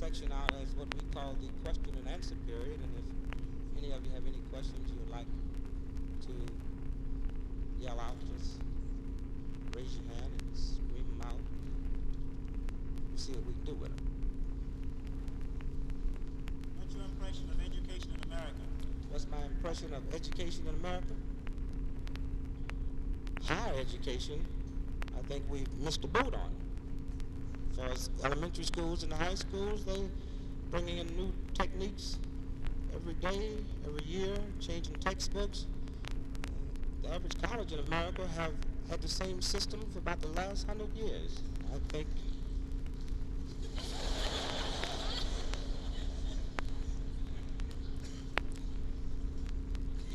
section out as what we call the question and answer period, and if any of you have any questions you would like to yell out, just raise your hand and scream them out. We'll see what we can do with them. What's your impression of education in America? What's my impression of education in America? Higher education, I think we've missed the boat on. As far as elementary schools and the high schools, they bringing in new techniques every day, every year, changing textbooks. The average college in America have had the same system for about the last 100 years. I think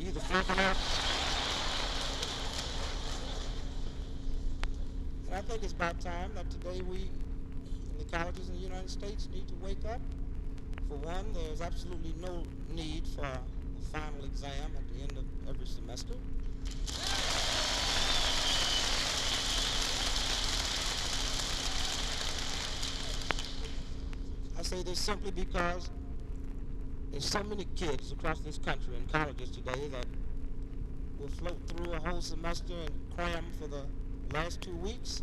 either flipping out. And I think it's about time that today we, in the colleges in the United States, need to wake up. For one, there's absolutely no need for a final exam at the end of every semester. I say this simply because there's so many kids across this country in colleges today that will float through a whole semester and cram for the last 2 weeks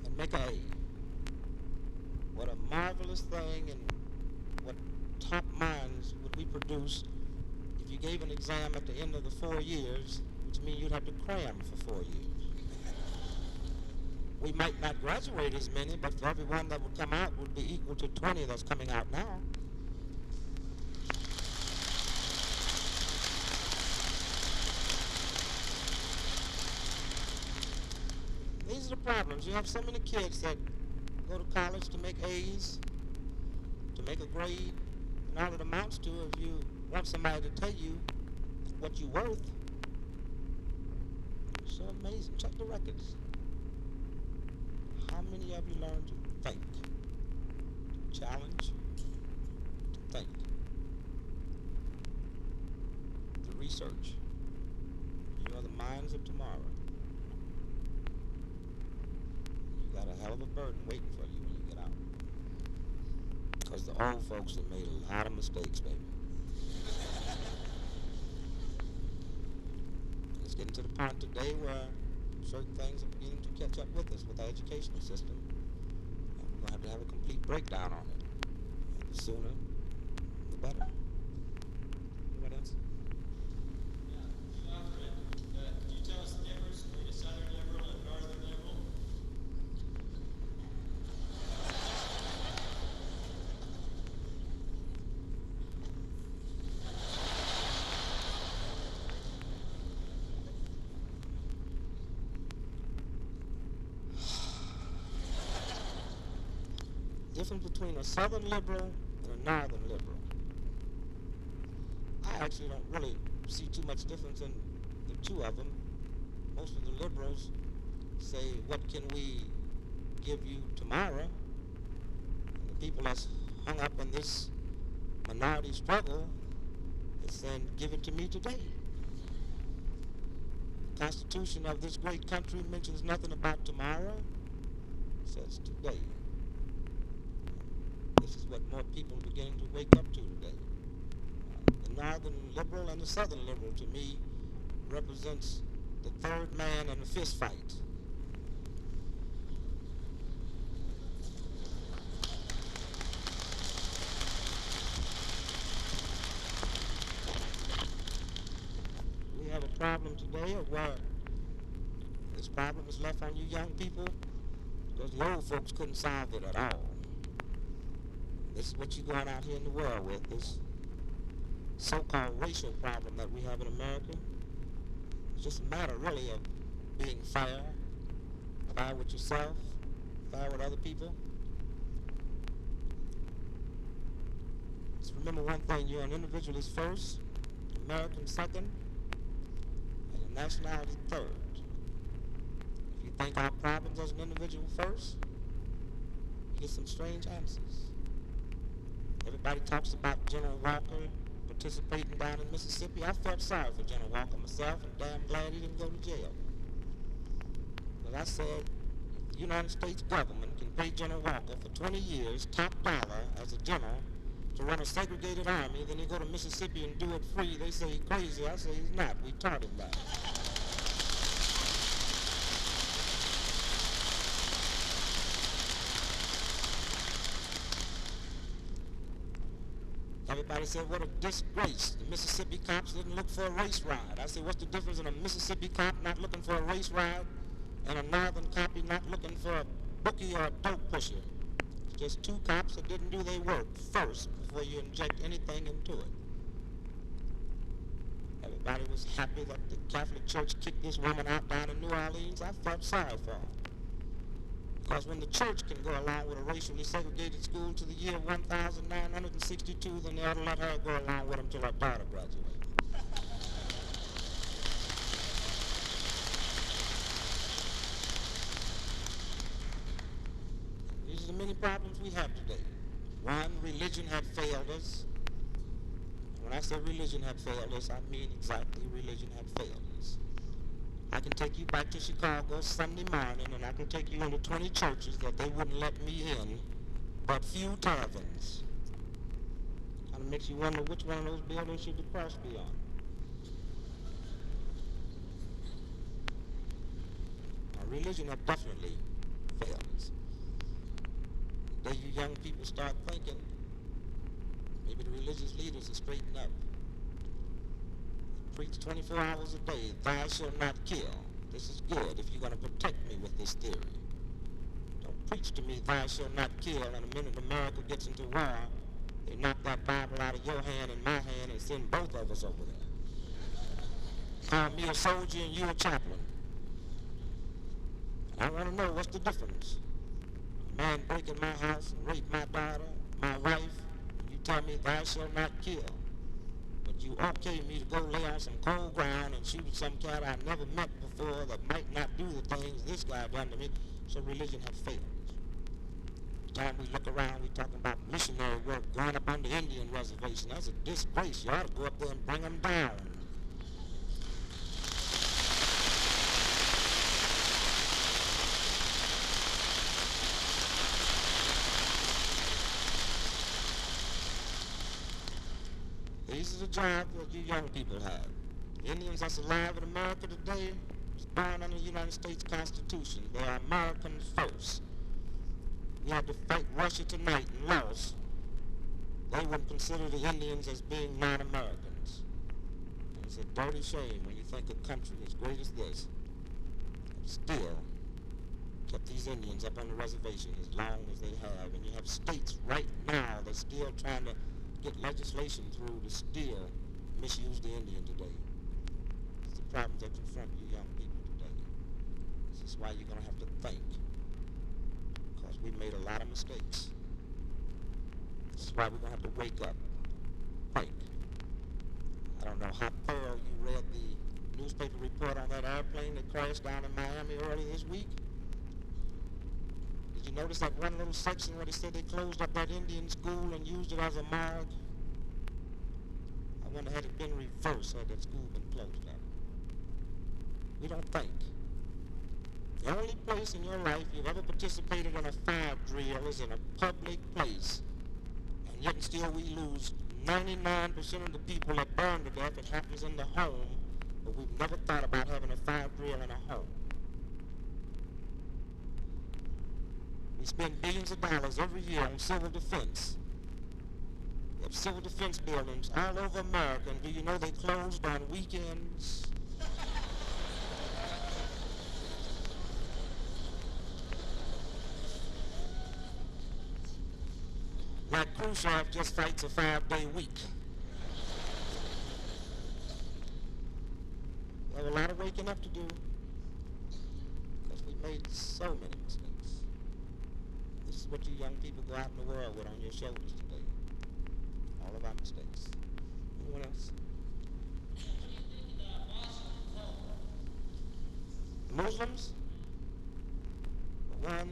and make an A. What a marvelous thing, and what top minds would we produce if you gave an exam at the end of the 4 years, which means you'd have to cram for 4 years. We might not graduate as many, but for every one that would come out would be equal to 20 that's coming out now. These are the problems. You have so many kids that go to college to make A's, to make a grade, and all it amounts to, if you want somebody to tell you what you're worth, it's so amazing. Check the records. How many of you learn to think? To challenge, to think, to research. You are the minds of tomorrow. You got a hell of a burden waiting for you when you get out. Because the old folks have made a lot of mistakes, baby. It's getting to the point today where certain things are beginning to catch up with us with our educational system. And we're going to have a complete breakdown on it. And the sooner, the better. Anybody else? Could you tell us the difference between a Southern liberal and a Northern liberal? Difference between a Southern liberal and a Northern liberal. I actually don't really see too much difference in the two of them. Most of the liberals say, what can we give you tomorrow? And the people that's hung up in this minority struggle is saying, give it to me today. The Constitution of this great country mentions nothing about tomorrow. It says today. This is what more people are beginning to wake up to today. The Northern liberal and the Southern liberal, to me, represents the third man in a fist fight. We have a problem today of where this problem is left on you young people because the old folks couldn't solve it at all. This is what you're going out here in the world with, this so-called racial problem that we have in America. It's just a matter, really, of being fair with yourself, fair with other people. Just remember one thing, you're an individualist first, American second, and a nationality third. If you think our problems as an individual first, you get some strange answers. Everybody talks about General Walker participating down in Mississippi. I felt sorry for General Walker myself, and damn glad he didn't go to jail. But I said, United States government can pay General Walker for 20 years, top dollar, as a general, to run a segregated army, then he go to Mississippi and do it free. They say he's crazy. I say he's not. We taught him that. Everybody said, what a disgrace. The Mississippi cops didn't look for a race ride. I said, what's the difference in a Mississippi cop not looking for a race ride and a northern cop not looking for a bookie or a dope pusher? It's just two cops that didn't do their work first before you inject anything into it. Everybody was happy that the Catholic Church kicked this woman out down in New Orleans. I felt sorry for her. Because when the church can go along with a racially segregated school to the year 1962, then they ought to let her go along with them till her daughter graduates. These are the many problems we have today. One, religion had failed us. When I say religion had failed us, I mean exactly religion had failed us. I can take you back to Chicago Sunday morning, and I can take you into 20 churches that they wouldn't let me in, but few taverns. Kind of makes you wonder which one of those buildings should the cross be on. Now, religion had definitely failed us. The day you young people start thinking, maybe the religious leaders will straighten up. Preach 24 hours a day, thou shalt not kill. This is good if you're going to protect me with this theory. Don't preach to me, thou shalt not kill, and the minute America gets into war, they knock that Bible out of your hand and my hand and send both of us over there. Call me a soldier and you a chaplain. I want to know what's the difference. A man break in my house and rape my daughter, my wife, and you tell me thou shalt not kill. You okay me to go lay on some cold ground and shoot at some cat I never met before that might not do the things this guy done to me. So religion has failed. Every time we look around, we talking about missionary work going up on the Indian reservation. That's a disgrace. You ought to go up there and bring them down. These are the jobs that you young people have. The Indians that's alive in America today was born under the United States Constitution. They are Americans first. We had to fight Russia tonight and lost. They wouldn't consider the Indians as being non-Americans. And it's a dirty shame when you think a country as great as this still kept these Indians up on the reservation as long as they have. And you have states right now that's still trying to get legislation through to still misuse the Indian today. It's the problems that confront you young people today. This is why you're going to have to think. Because we made a lot of mistakes. This is why we're going to have to wake up. Think. I don't know how thorough you read the newspaper report on that airplane that crashed down in Miami earlier this week. Did you notice that one little section where they said they closed up that Indian school and used it as a morgue? I wonder had it been reversed had that school been closed up. We don't think. The only place in your life you've ever participated in a fire drill is in a public place. And yet and still we lose 99% of the people that burn to death. It happens in the home, but we've never thought about having a fire drill in a home. We spend billions of dollars every year on civil defense. We have civil defense buildings all over America, and do you know they closed on weekends? Like Khrushchev just fights a 5-day week. We have a lot of waking up to do because we made so many mistakes. This is what you young people go out in the world with on your shoulders today. All of our mistakes. Anyone else? The Muslims? For one,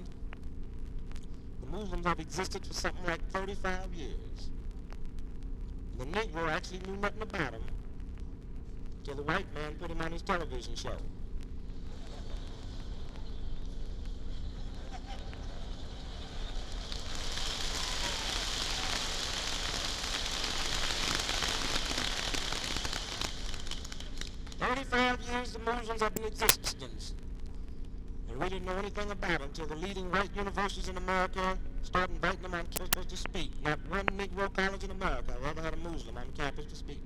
the Muslims have existed for something like 35 years. The Negro actually knew nothing about them until the white man put him on his television show. 25 years the Muslims have been in existence. And we didn't know anything about it until the leading white universities in America started inviting them on campus to speak. Not one Negro college in America ever had a Muslim on campus to speak.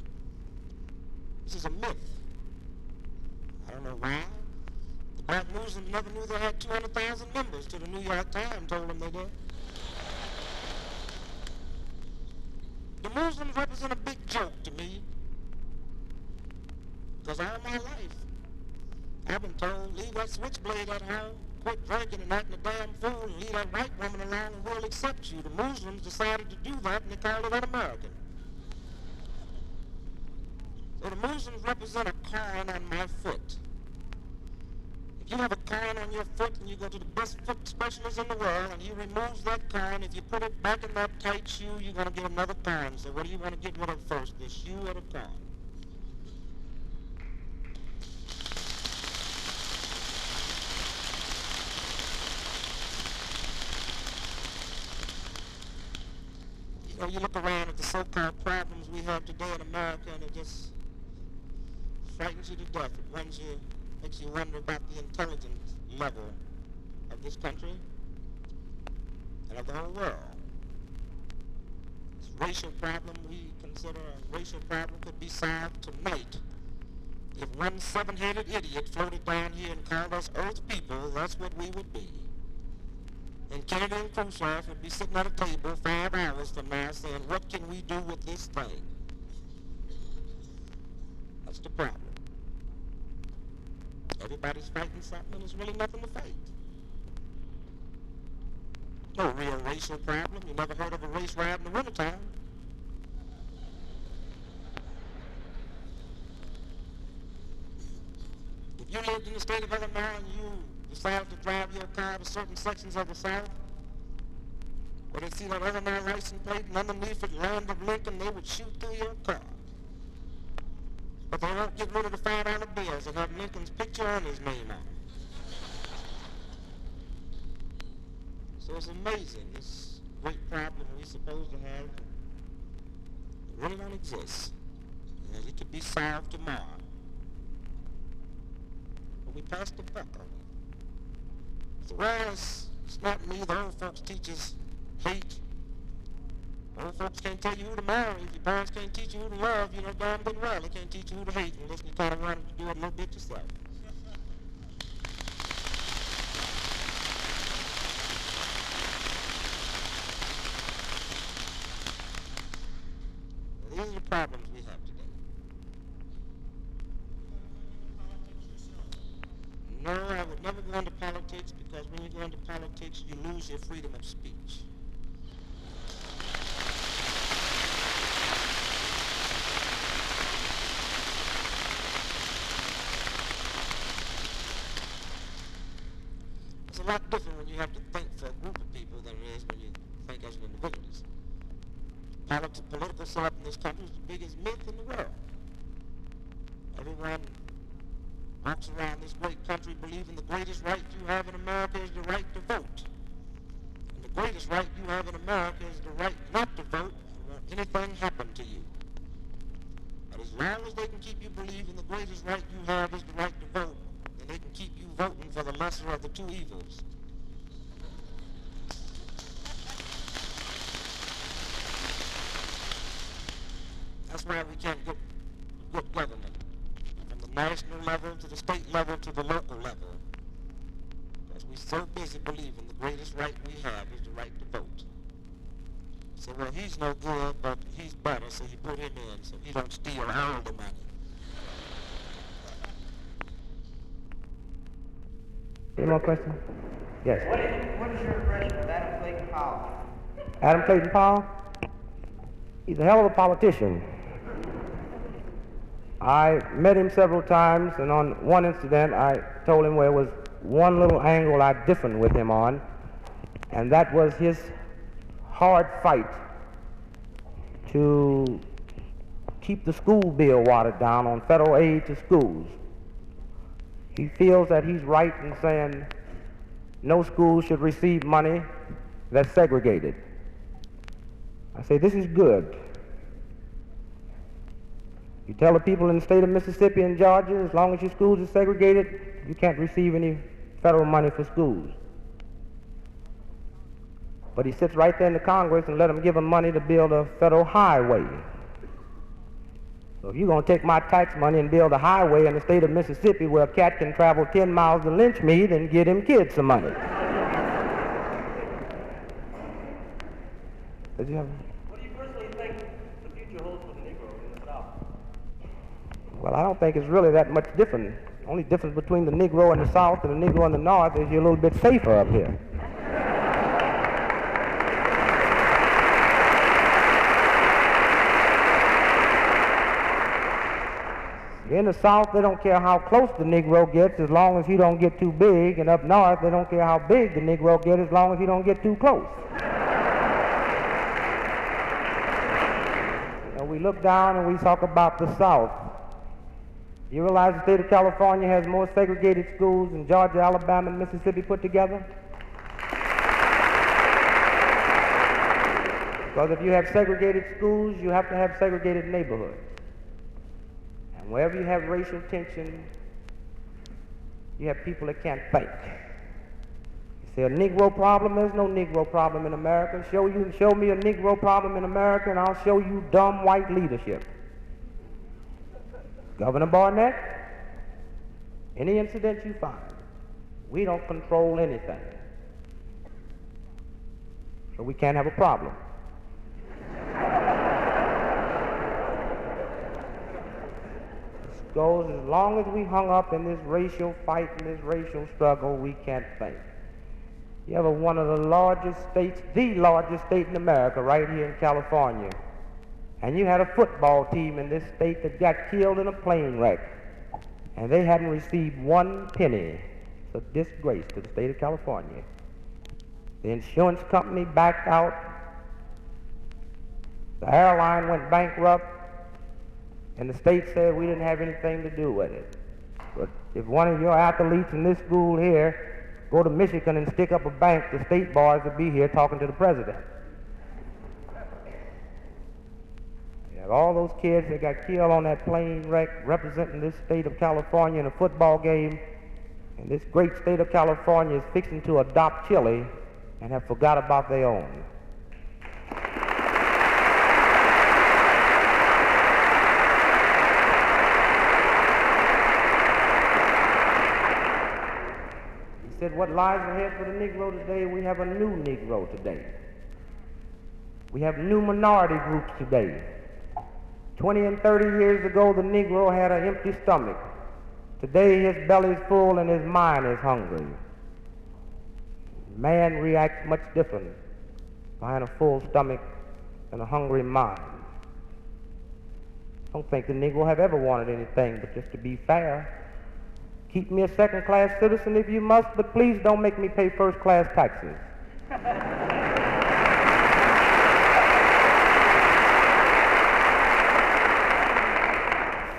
This is a myth. I don't know why. The black Muslims never knew they had 200,000 members till the New York Times told them they did. The Muslims represent a big joke to me, because all my life I've been told, leave that switchblade at home, quit drinking and acting a damn fool, and leave that white woman alone and we'll accept you. The Muslims decided to do that and they called it un-American. So the Muslims represent a corn on my foot. If you have a corn on your foot and you go to the best foot specialist in the world and he removes that corn, if you put it back in that tight shoe, you're going to get another corn. So what do you want to get rid of first, the shoe or the corn? You know, you look around at the so-called problems we have today in America and it just frightens you to death. It makes you wonder about the intelligence level of this country and of the whole world. This racial problem we consider a racial problem could be solved tonight. If one seven-headed idiot floated down here and called us Earth people, that's what we would be. And Kennedy and Khrushchev would be sitting at a table 5 hours from now saying, what can we do with this thing? That's the problem. Everybody's fighting something and there's really nothing to fight. No real racial problem. You never heard of a race riot in the wintertime. If you lived in the state of Illinois and you decided to drive your car to certain sections of the South, where they see that Illinois license plate and underneath it, Land of Lincoln, they would shoot through your car. But they won't get rid of the $5 bills that have Lincoln's picture and his name on them. So it's amazing, this great problem we're supposed to have, it really don't exist. And it could be solved tomorrow. But we passed the buck on it. So, well, it's not me, the old folks teach us hate. Old folks can't tell you who to marry. If your parents can't teach you who to love, you know damn good well they can't teach you who to hate unless you kind of want to do it a little bit yourself. These are the problems we have today. No, I would never go into politics because when you go into politics, you lose your freedom of speech. It's a lot different when you have to think for a group of people than it is when you think as an individual. Political setup in this country is the biggest myth in the world. Everyone walks around this great country believing the greatest right you have in America is the right to vote. And the greatest right you have in America is the right not to vote when anything happened to you. But as long as they can keep you believing the greatest right you have is the right to vote, then they can keep you voting for the lesser of the two evils. That's why we can't get good government from the national level to the state level to the local level. Because we're so busy believing the greatest right we have is the right to vote. So, well, he's no good, but he's better, so you put him in so he don't steal all the money. Any more questions? Yes. What is your impression of Adam Clayton Powell? Adam Clayton Powell? He's a hell of a politician. I met him several times, and on one incident I told him where was one little angle I differed with him on, and that was his hard fight to keep the school bill watered down on federal aid to schools. He feels that he's right in saying no school should receive money that's segregated. I say this is good. You tell the people in the state of Mississippi and Georgia, as long as your schools are segregated, you can't receive any federal money for schools. But he sits right there in the Congress and let them give him money to build a federal highway. So if you're going to take my tax money and build a highway in the state of Mississippi where a cat can travel 10 miles to lynch me, then give them kids some money. Did you have... What do you personally think the future holds for the Negro in the South? Well, I don't think it's really that much different. The only difference between the Negro in the South and the Negro in the North is you're a little bit safer up here. In the South, they don't care how close the Negro gets as long as he don't get too big, and up north, they don't care how big the Negro gets as long as he don't get too close. We look down and we talk about the South. You realize the state of California has more segregated schools than Georgia, Alabama, and Mississippi put together? Because if you have segregated schools, you have to have segregated neighborhoods. And wherever you have racial tension, you have people that can't think. You say a Negro problem, there's no Negro problem in America. Show me a Negro problem in America and I'll show you dumb white leadership. Governor Barnett, any incident you find, we don't control anything. So we can't have a problem. Goes as long as we hung up in this racial fight and this racial struggle, we can't think. You have one of the largest states, the largest state in America, right here in California, and you had a football team in this state that got killed in a plane wreck, and they hadn't received 1 penny. It's a disgrace to the state of California. The insurance company backed out. The airline went bankrupt. And the state said we didn't have anything to do with it. But if one of your athletes in this school here go to Michigan and stick up a bank, the state boys will be here talking to the president. You have all those kids that got killed on that plane wreck representing this state of California in a football game, and this great state of California is fixing to adopt Chile and have forgot about their own. Said what lies ahead for the Negro today, we have a new Negro today. We have new minority groups today. 20 and 30 years ago, the Negro had an empty stomach. Today, his belly's full and his mind is hungry. Man reacts much different behind a full stomach than a hungry mind. I don't think the Negro have ever wanted anything but just to be fair. Keep me a second-class citizen if you must, but please don't make me pay first-class taxes.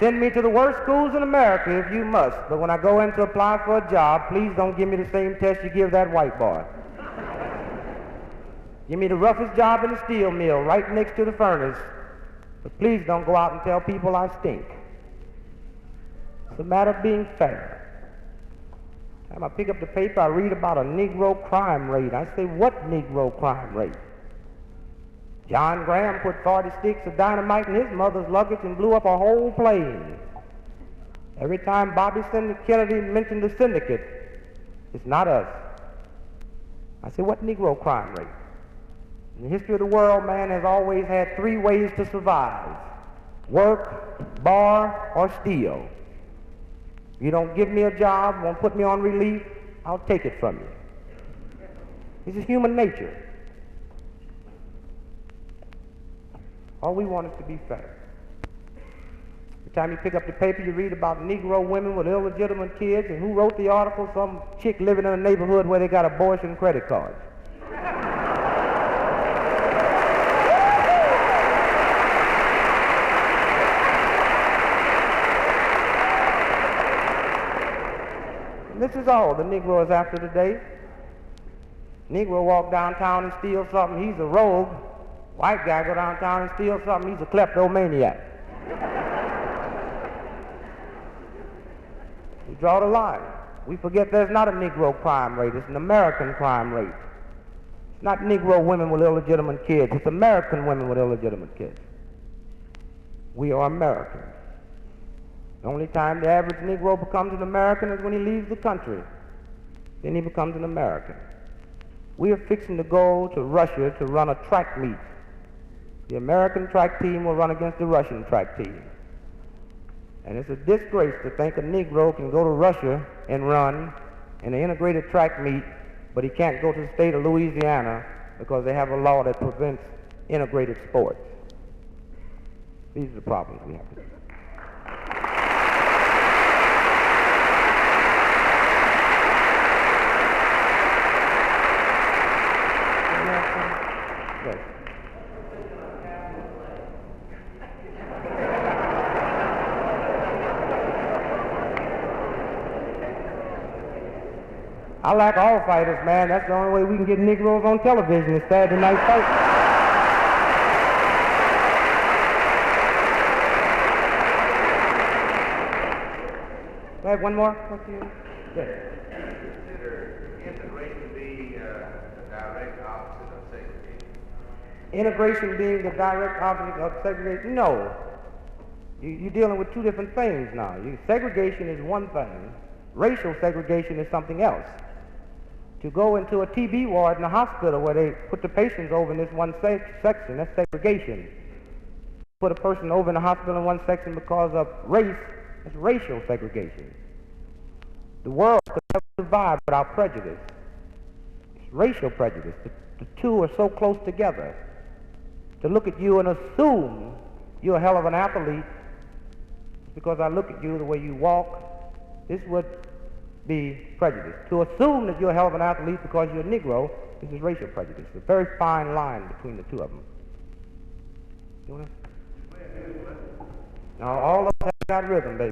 Send me to the worst schools in America if you must, but when I go in to apply for a job, please don't give me the same test you give that white boy. Give me the roughest job in the steel mill right next to the furnace, but please don't go out and tell people I stink. It's a matter of being fair. Time I pick up the paper, I read about a Negro crime rate. I say, what Negro crime rate? John Graham put 40 sticks of dynamite in his mother's luggage and blew up a whole plane. Every time Bobby Kennedy mentioned the syndicate, it's not us. I say, what Negro crime rate? In the history of the world, man has always had 3 ways to survive: work, bar, or steal. You don't give me a job, won't put me on relief, I'll take it from you. This is human nature. All we want is to be fair. Every time you pick up the paper, you read about Negro women with illegitimate kids, and who wrote the article? Some chick living in a neighborhood where they got abortion credit cards. This is all the Negro is after today. Negro walk downtown and steal something, he's a rogue. White guy go downtown and steal something, he's a kleptomaniac. We draw the line. We forget there's not a Negro crime rate. It's an American crime rate. It's not Negro women with illegitimate kids. It's American women with illegitimate kids. We are Americans. The only time the average Negro becomes an American is when he leaves the country. Then he becomes an American. We are fixing to go to Russia to run a track meet. The American track team will run against the Russian track team. And it's a disgrace to think a Negro can go to Russia and run in an integrated track meet, but he can't go to the state of Louisiana because they have a law that prevents integrated sports. These are the problems we have to do. Yes. I like all fighters, man. That's the only way we can get Negroes on television is Saturday night fighting. Go ahead, one more. What's you? Yes. Consider integration being the direct opposite of segregation? Integration being the direct opposite of segregation? No. You're dealing with two different things now. Segregation is one thing. Racial segregation is something else. To go into a TB ward in a hospital where they put the patients over in this one section, that's segregation. Put a person over in the hospital in one section because of race, that's racial segregation. The world could never survive without prejudice. It's racial prejudice. The two are so close together. To look at you and assume you're a hell of an athlete because I look at you the way you walk, this would be prejudice. To assume that you're a hell of an athlete because you're a Negro, this is racial prejudice. It's a very fine line between the two of them. You want to? Now, all of us have got rhythm, baby.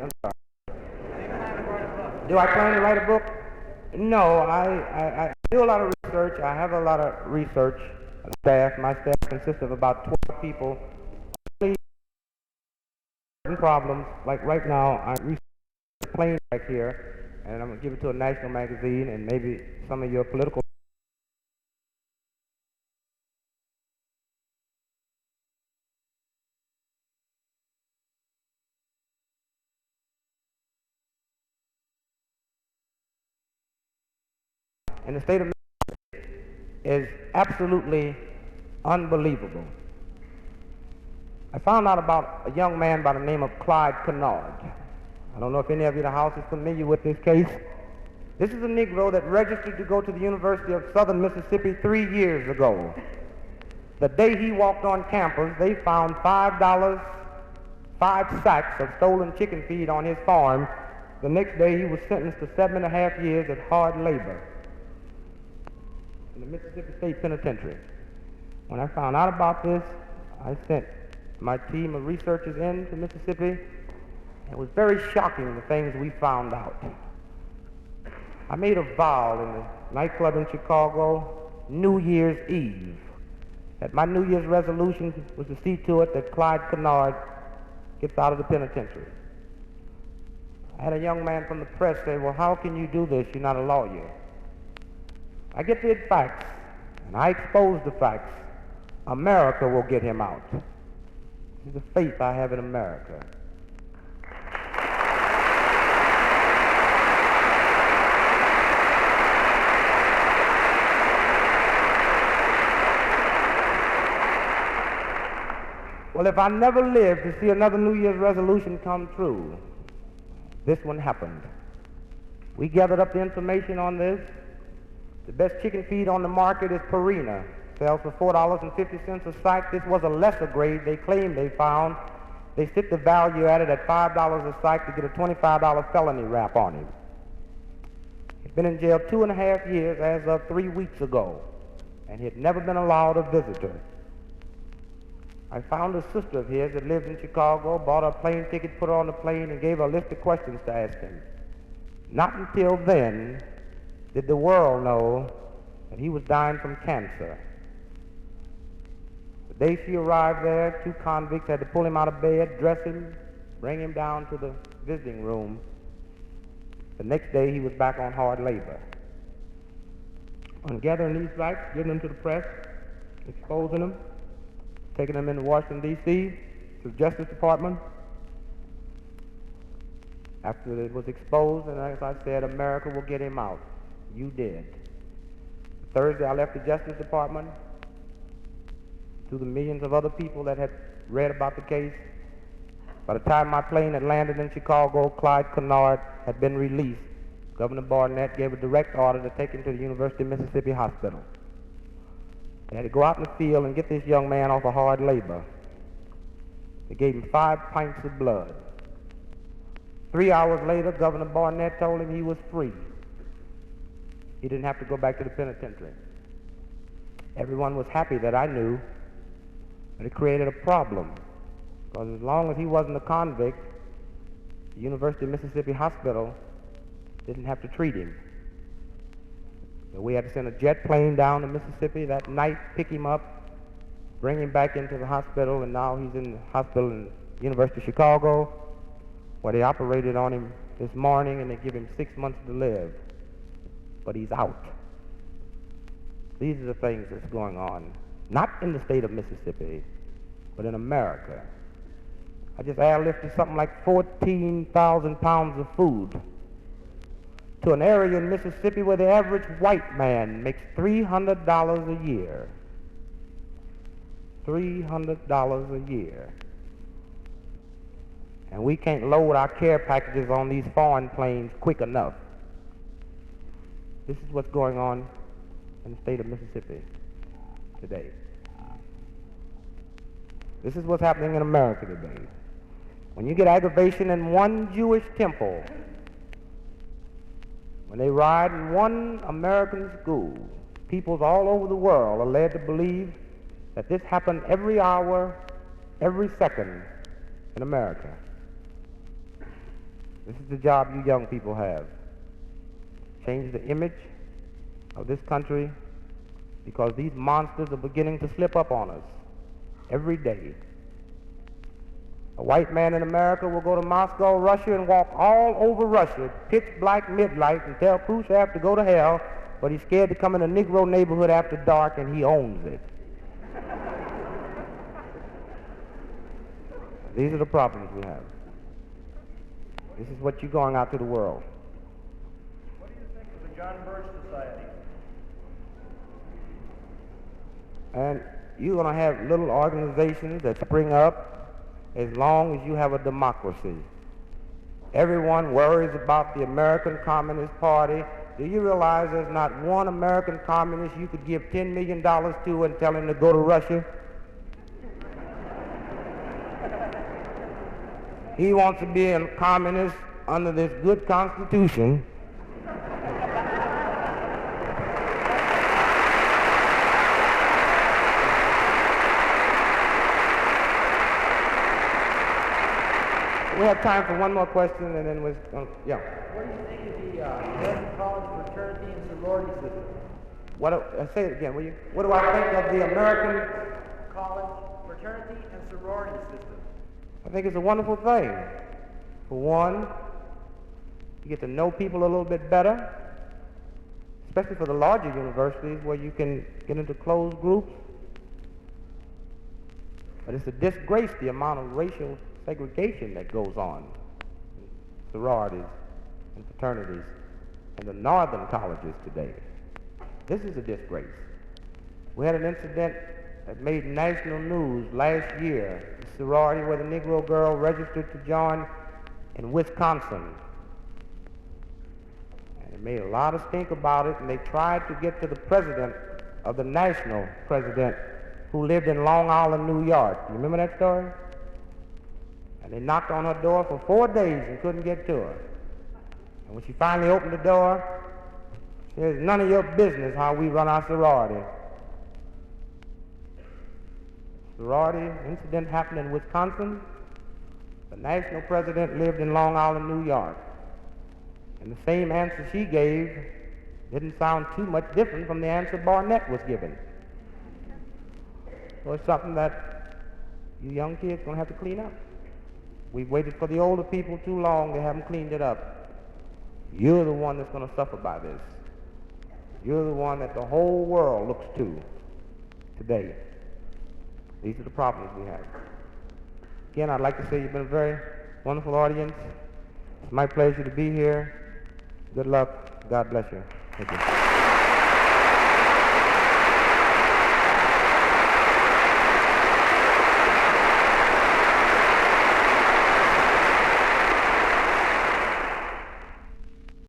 I'm sorry. Do I plan to write a book? No, I do a lot of research. I have a lot of research staff. My staff consists of about 12 people. Only problems, like right now, I'm researching a plane back here, and I'm going to give it to a national magazine, and maybe some of your political in the state of Mississippi is absolutely unbelievable. I found out about a young man by the name of Clyde Kennard. I don't know if any of you in the house is familiar with this case. This is a Negro that registered to go to the University of Southern Mississippi 3 years ago. The day he walked on campus, they found $5, 5 sacks of stolen chicken feed on his farm. The next day he was sentenced to 7.5 years at hard labor in the Mississippi State Penitentiary. When I found out about this, I sent my team of researchers into Mississippi. It was very shocking, the things we found out. I made a vow in the nightclub in Chicago, New Year's Eve, that my New Year's resolution was to see to it that Clyde Kennard gets out of the penitentiary. I had a young man from the press say, well, how can you do this? You're not a lawyer. I get the facts, and I expose the facts. America will get him out. This is the faith I have in America. Well, if I never live to see another New Year's resolution come true, this one happened. We gathered up the information on this. The best chicken feed on the market is Purina. Sells for $4.50 a sack. This was a lesser grade they claimed they found. They set the value at it at $5 a sack to get a $25 felony rap on him. He's been in jail 2.5 years as of 3 weeks ago, and he had never been allowed a visitor. I found a sister of his that lived in Chicago, bought her a plane ticket, put her on the plane, and gave her a list of questions to ask him. Not until then did the world know that he was dying from cancer. The day she arrived there, 2 convicts had to pull him out of bed, dress him, bring him down to the visiting room. The next day he was back on hard labor. On gathering these facts, giving them to the press, exposing them, taking them into Washington, D.C., to the Justice Department. After it was exposed, and as I said, America will get him out. You did. Thursday, I left the Justice Department to the millions of other people that had read about the case. By the time my plane had landed in Chicago, Clyde Kennard had been released. Governor Barnett gave a direct order to take him to the University of Mississippi Hospital. They had to go out in the field and get this young man off of hard labor. They gave him 5 pints of blood. 3 hours later, Governor Barnett told him he was free. He didn't have to go back to the penitentiary. Everyone was happy that I knew, but it created a problem, because as long as he wasn't a convict, the University of Mississippi Hospital didn't have to treat him. So we had to send a jet plane down to Mississippi that night, pick him up, bring him back into the hospital, and now he's in the hospital in the University of Chicago, where they operated on him this morning and they give him 6 months to live. But he's out. These are the things that's going on, not in the state of Mississippi, but in America. I just airlifted something like 14,000 pounds of food to an area in Mississippi where the average white man makes $300 a year. $300 a year. And we can't load our care packages on these foreign planes quick enough. This is what's going on in the state of Mississippi today. This is what's happening in America today. When you get aggravation in one Jewish temple, when they riot in one American school, peoples all over the world are led to believe that this happened every hour, every second in America. This is the job you young people have. Change the image of this country, because these monsters are beginning to slip up on us every day. A white man in America will go to Moscow, Russia, and walk all over Russia, pitch black midnight, and tell Khrushchev to go to hell, but he's scared to come in a Negro neighborhood after dark, and he owns it. These are the problems we have. This is what you're going out to the world. What do you think of the John Birch Society? And you're going to have little organizations that spring up as long as you have a democracy. Everyone worries about the American Communist Party. Do you realize there's not one American communist you could give $10 million to and tell him to go to Russia? He wants to be a communist under this good constitution. We have time for one more question, and then we're yeah. What do you think of the American college fraternity and sorority system? Say it again, will you? What do I think of the American College fraternity and sorority system. I think it's a wonderful thing. For one, you get to know people a little bit better, especially for the larger universities where you can get into closed groups. But it's a disgrace, the amount of racial segregation that goes on in sororities and fraternities in the northern colleges today. This is a disgrace. We had an incident that made national news last year, the sorority where the Negro girl registered to join in Wisconsin. And it made a lot of stink about it, and they tried to get to the president of the national president who lived in Long Island, New York. You remember that story? And they knocked on her door for 4 days and couldn't get to her. And when she finally opened the door, she said, "It's none of your business how we run our sorority." Sorority incident happened in Wisconsin. The national president lived in Long Island, New York. And the same answer she gave didn't sound too much different from the answer Barnett was given. So it's something that you young kids are going to have to clean up. We've waited for the older people too long. They haven't cleaned it up. You're the one that's going to suffer by this. You're the one that the whole world looks to today. These are the problems we have. Again, I'd like to say you've been a very wonderful audience. It's my pleasure to be here. Good luck. God bless you. Thank you.